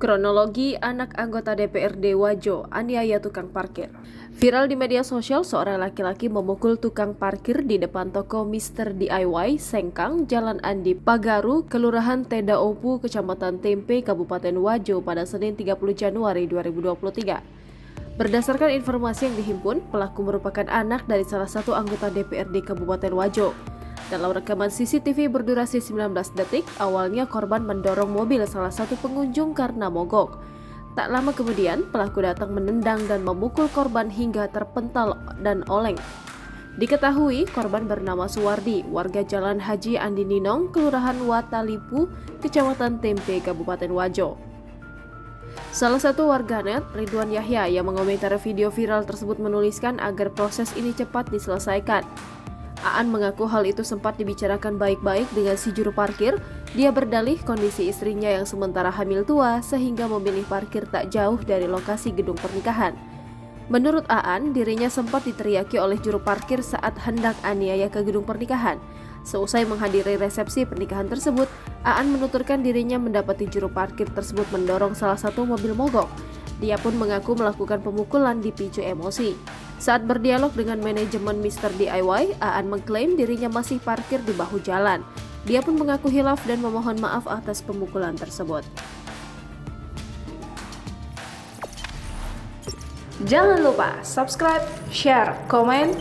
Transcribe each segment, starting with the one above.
Kronologi anak anggota DPRD Wajo aniaya tukang parkir. Viral di media sosial, seorang laki-laki memukul tukang parkir di depan toko Mr. DIY Sengkang, Jalan Andi Pagaru, Kelurahan Tenda Opu, Kecamatan Tempe, Kabupaten Wajo pada Senin 30 Januari 2023. Berdasarkan informasi yang dihimpun, pelaku merupakan anak dari salah satu anggota DPRD Kabupaten Wajo. Dalam rekaman CCTV berdurasi 19 detik, awalnya korban mendorong mobil salah satu pengunjung karena mogok. Tak lama kemudian, pelaku datang menendang dan memukul korban hingga terpental dan oleng. Diketahui, korban bernama Suwardi, warga Jalan Haji Andi Ninong, Kelurahan Watalipu, Kecamatan Tempe, Kabupaten Wajo. Salah satu warganet, Ridwan Yahya, yang mengomentari video viral tersebut menuliskan agar proses ini cepat diselesaikan. Aan mengaku hal itu sempat dibicarakan baik-baik dengan si juru parkir. Dia berdalih kondisi istrinya yang sementara hamil tua sehingga memilih parkir tak jauh dari lokasi gedung pernikahan. Menurut Aan, dirinya sempat diteriaki oleh juru parkir saat hendak aniaya ke gedung pernikahan. Seusai menghadiri resepsi pernikahan tersebut, Aan menuturkan dirinya mendapati juru parkir tersebut mendorong salah satu mobil mogok. Dia pun mengaku melakukan pemukulan dipicu emosi. Saat berdialog dengan manajemen Mr. DIY, Aan mengklaim dirinya masih parkir di bahu jalan. Dia pun mengaku hilaf dan memohon maaf atas pemukulan tersebut. Jangan lupa subscribe, share, komen,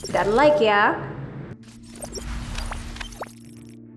dan like ya!